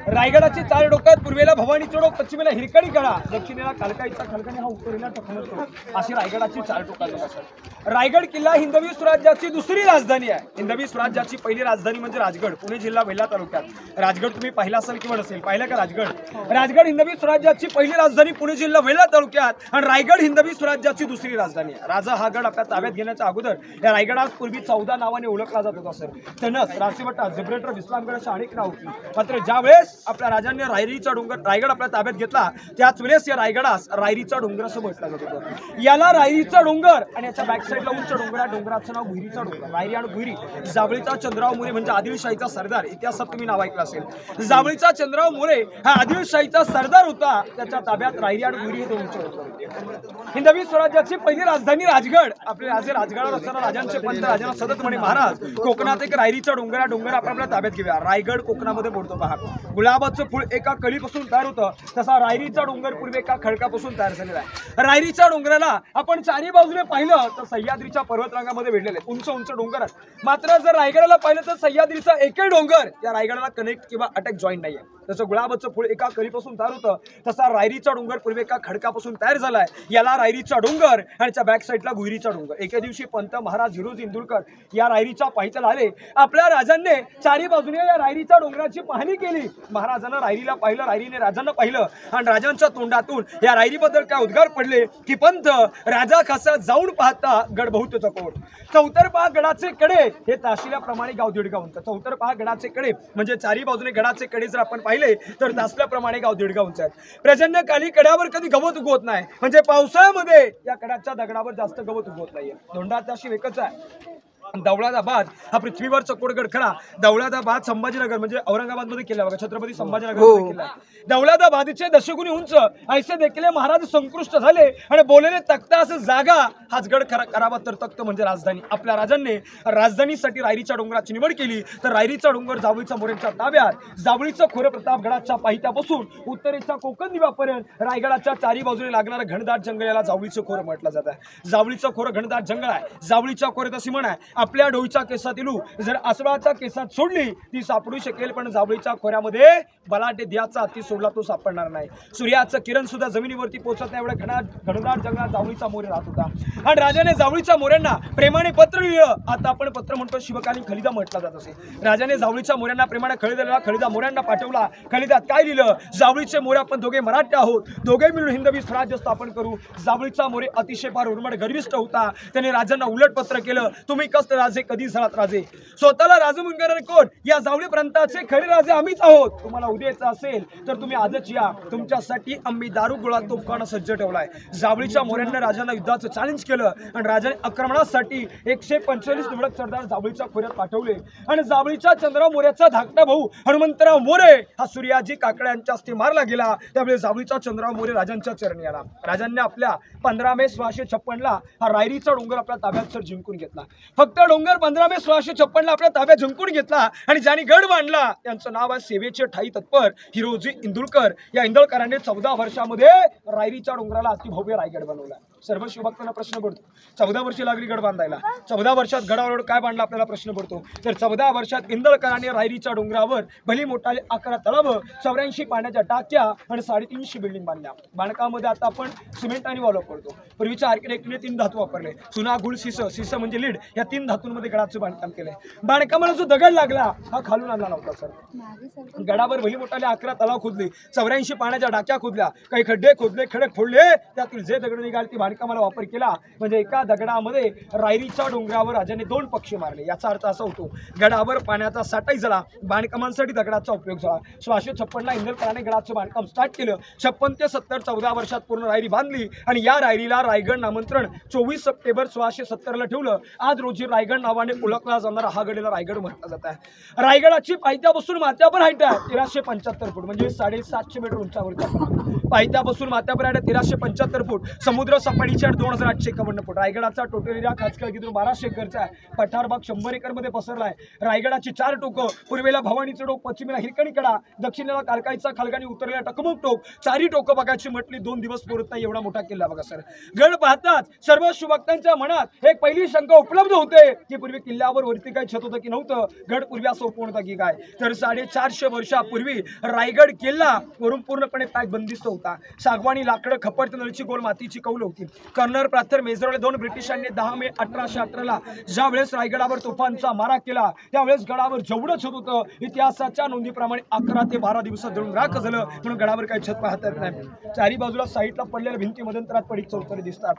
रायगडाची 4 डोकं, पूर्वेला भवानी चढो, पश्चिमेला हिरकणी कडा, दक्षिणेला कालकाईचा खलकणी हा उत्तरेला टकमतो, अशी रायगडाची 4 टोकाची असतात। रायगड किल्ला हिंदवी स्वराज्याची दुसरी राजधानी आहे। हिंदवी स्वराज्याची पहिली राजधानी म्हणजे राजगड, पुणे जिल्हा वेल्हा तालुक्यात। राजगड तुम्ही पाहिला असेल किंवा नसेल, पाहिलं का राजगड? राजगड हिंदवी स्वराज्याची पहिली राजधानी पुणे जिल्हा वेल्हा तालुक्यात, आणि रायगड हिंदवी स्वराज्याची दुसरी राजधानी आहे। राजा हा गड आपल्या ताब्यात घेण्याच्या अगोदर या रायगडास पूर्वी 14 नावाने ओळखला जात होता सर। तनस, रासीवटा, जिब्रेटर, विश्रामगड अशा अनेक नाव होती। मात्र ज्यावेळेस आपल्या राजांनी रायरीचा डोंगर रायगड आपल्या ताब्यात घेतला, त्याच वेळेस या रायगडास रायरीचा डोंगर असं म्हटलं जात होतं। याला रायरीचा डोंगर आणि याच्या बॅक साईडला उंच डोंगर, डोंगराचं नाव भुईरीचा डोंगर। रायरी आणि भुईरी, जावळीचा चंद्रराव मोरे म्हणजे आदिलशाहीचा सरदार, इतिहासात तुम्ही नाव ऐकलं असेल। जावळीचा चंद्रराव मोरे हा आदिलशाहीचा सरदार होता, त्याच्या ताब्यात रायरी आणि भुईरी हे दोन डोंगर होते। हिंदवी स्वराज्याची पहिली राजधानी राजगड। आपले राजे राजगडावर असताना राजांचे पंत राजांना सतत म्हणे, महाराज कोकणात एक रायरीचा डोंगर, डोंगर आपण आपल्या ताब्यात घेऊया। रायगड कोकणामध्ये बोलतो पहा। गुलाबाचं फूल एका कळीपासून तयार होतं, तसा रायरीचा डोंगर पूर्वी एका खडकापासून तयार झालेला आहे। रायरीच्या डोंगराला आपण चारी बाजूने पाहिलं तर सह्याद्रीच्या पर्वतरांगामध्ये वेढलेले उंच उंच डोंगर आहेत। मात्र जर रायगडाला पाहिलं तर सह्याद्रीचा एकही डोंगर या रायगडाला कनेक्ट किंवा अटॅक जॉईंट नाहीये। जसं गुलाबाचं फूल एका कळीपासून तयार होतं, तसा रायरीचा डोंगर पूर्वी एका खडकापासून तयार झालाय। याला रायरीचा डोंगर आणि त्याच्या बॅक साईडला भुईरीचा डोंगर। एके दिवशी पंत महाराज हिरोजी इंदुरकर या रायरीच्या पायथ्याला आले। आपल्या राजांनी चारी बाजूने या रायरीच्या डोंगराची पाहणी केली। महाराजांना रायरीला पाहिलं, रायरीने राजांना पाहिलं, आणि राजांच्या तोंडातून या रायरीबद्दल काय उद्गार पडले की, पंत राजा कसा जाऊन पाहता गड बहुत चकोर, चौतरपा गडाचे कडे हे ताशिल्याप्रमाणे गाव दीड गाव उंच। चौतरपा गडाचे कडे म्हणजे चारी बाजूने गडाचे कडे जर आपण पाहिले तर तासल्याप्रमाणे गाव दीड गाव उंच आहेत। पर्जन्यकाली कड्यावर कधी गवत उगवत नाही, म्हणजे पावसाळ्यामध्ये या कड्याच्या दगडावर जास्त गवत उगवत नाहीये। धोंडाचा शिव एकच आहे। दौलताबाद हा पृथ्वीवर चकोरगड खडा। दौलताबाद संभाजीनगर म्हणजे औरंगाबाद मध्ये केला बघा, छत्रपती संभाजीनगर मध्ये केला। दौलताबादचे दशगुणी उंच ऐसे देखील महाराज संकृष्ट झाले आणि बोलले तख्ता असं जागा हाच गड करावा तर तख्त म्हणजे राजधानी। आपल्या राजांनी राजधानीसाठी रायरीच्या डोंगराची निवड केली, तर रायरीचा डोंगर जावळीच्या मोऱ्यांच्या ताब्यात। जावळीचं खोरं प्रतापगडाच्या पायथ्यापासून उत्तरेच्या कोकण दिव्यापर्यंत रायगडाच्या चारी बाजूने लागणारं घनदाट जंगल याला जावळीचं खोरं म्हटलं जातं। जावळीचं खोरं घनदाट जंगल आहे। जावळीच्या खोऱ्यात अशी म्हण आहे, आपल्या डोईच्या केसात इलू जर आसळाच्या केसात सोडली ती सापडू शकेल, पण जावळीच्या खोऱ्यामध्ये बलाढ्य दियाचा हाती सोडला तो सापडणार नाही। सूर्याचं किरण सुद्धा जमिनीवरती पोहोचत नाही एवढ्या घनदाट जंगलात जावळीचा मोरे राहत होता। आणि राजाने जावळीच्या मोऱ्यांना प्रेमाने पत्र लिहिलं। आता आपण पत्र म्हणतो, शिवकालीन खलिदा म्हटला जात असे। राजाने जावळीच्या मोऱ्यांना प्रेमाने खलिदा मोऱ्यांना पाठवला। खलिदात काय लिहिलं? जावळीचे मोरे आपण दोघे मराठी आहोत, दोघे मिळून हिंदवी स्वराज्य स्थापन करू। जावळीचा मोरे अतिशय फार उर्मट गर्विष्ठ होता। त्याने राजांना उलट पत्र केलं, तुम्ही कस्त राजे कधी झालात राजे? स्वतःला राजे म्हणणारे कोण? या जावळी प्रांताचे खरे राजे आम्हीच आहोत। तुम्हाला उद्याचं असेल तर तुम्ही आजच या, तुमच्यासाठी आम्ही दारू गोळा तोफखाना सज्ज ठेवलाय। जावळीच्या मोऱ्यांना राजांना युद्धाचं चॅलेंज केलं आणि राजाने आक्रमणासाठी 145 निवडक सरदार जावळीच्या खोऱ्यात पाठवले। आणि जावळीच्या चंद्रराव मोऱ्याचा धाकटा भाऊ हनुमंतराव मोरे हा सूर्याजी काकडे यांच्या हस्ते मारला गेला। त्यामुळे जावळीचा चंद्रराव मोरे राजांच्या चरणी आला। राजांनी आपल्या 15 मे 1656 ला हा रायरीचा डोंगर आपल्या ताब्यात सर जिंकून घेतला। फक्त डोंगर 15 मे 1656 ला आपल्या ताब्यात जिंकून घेतला आणि ज्यांनी गड बांधला त्यांचं नाव आहे सेवेचे ठाई तत्पर हिरोजी इंदुरकर। या इंदुरकरांनी 14 वर्षामध्ये रायरीच्या डोंगराला अतिभव्य रायगड बनवला। सर्व शिवभक्तांना प्रश्न पडतो, 14 वर्षे लागली गड बांधायला, 14 वर्षात गडावर काय बांधला आपल्याला प्रश्न पडतो। तर 14 वर्षात इंदुरकरांनी रायरीच्या डोंगरावर भली मोठाले 11 तलाव, 84 पाण्याच्या टाक्या आणि 350 बिल्डिंग बांधल्या। बांधकामामध्ये आता आपण सिमेंट आणि वॉल वापरतो। पूर्वीच्या आर्किटेक्टने 3 धातू वापरले, चुना, गुळ, शिस म्हणजे लीड, या 3 धातूंमध्ये गडाचं बांधकाम केलंय। बांधकामाला जो दगड लागला हा खालून आणला नव्हता सर। गडावर भली मोठाले 11 तलाव खोदले, 84 पाण्याच्या टाक्या खोदल्या, काही खड्डे खोदले, खडक फोडले, त्यातील जे दगड निघाले ती बांधकामाला वापर केला। म्हणजे एका दगडामध्ये रायरीच्या डोंगरावर राजाने 2 पक्षी मारले। याचा अर्थ असा होतो, गडावर पाण्याचा साठाही झाला, बांधकामांसाठी दगडाचा उपयोग झाला। 1656 ला इंदुरकरांनी गडाचं बांधकाम स्टार्ट केलं। 56 ते 70 14 वर्षात पूर्ण रायरी बांधली आणि या रायरीला रायगड नामंत्रण 24 सप्टेंबर 1670 ला ठेवलं। आज रोजी रायगड नावाने ओळखला जाणारा हा गड रायगड म्हटला जात आहे। रायगडाची पायथ्यापासून माथ्यावर हाईट आहे 1375 फूट म्हणजे 750 मीटर उंचावरचा। पायथ्यापासून माथ्यावर हाईट 1375 फूट। समुद्र सपाटी पडिचाड 2851 फूट. रायगडाचा टोटल एरिया खाचखळ किती 1200 एकरचा आहे. पठार भाग 100 एकर मध्ये पसरला आहे. रायगडाची 4 टोकं, पूर्वेला भवानीचं टोक, पश्चिमेला हिरकणी कडा, दक्षिणेला कालकाईचा खालगानी, उत्तरेला टकमक टोक. 4ही टोकं बघायची म्हटली 2 दिवस पुरत नाही एवढा मोठा किल्ला बघा सर. गड पाहताच सर्व शिवभक्तांच्या मनात एक पहिली शंका उपलब्ध होते की पूर्वी किल्ल्यावर वरती काय छत होतं की नव्हतं, गड पूर्वी असं ओपन होता की काय. तर 450 वर्षापूर्वी रायगड किल्ला वरून पूर्णपणे पॅक बंदिस्त होता. सागवानी लाकडं, खपट, नळची गोल मातीची कौल होती. कर्नल प्रार्थर मेजरवाले 2 ब्रिटिशांनी 10 मे 1818 ज्या वेळेस रायगडावर तोफांचा मारा केला त्यावेळेस गडावर जेवढं छत होतं इतिहासाच्या नोंदीप्रमाणे 11 ते 12 दिवसात जळून राख झालं, म्हणून गडावर काही छत पाहता येत नाही. चारी बाजूला साईडला पडलेल्या भिंती मध्यंतरात पडीक चौतरे दिसतात.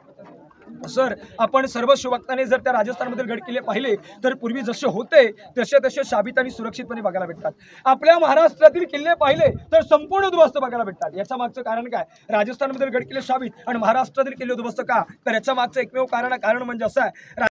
सर आपण सर्व शिवभक्तांनी जर त्या राजस्थानमधील गड किल्ले पाहिले तर पूर्वी जसे होते तसे तसे शाबित आणि सुरक्षितपणे बघायला भेटतात. आपल्या महाराष्ट्रातील किल्ले पाहिले तर संपूर्ण उद्ध्वस्त बघायला भेटतात. याच्या मागचं कारण काय? राजस्थानमधील गड किल्ले शाबित आणि महाराष्ट्रातील किल्ले उद्ध्वस्त का? तर याच्या मागचं एकमेव कारण म्हणजे असं आहे,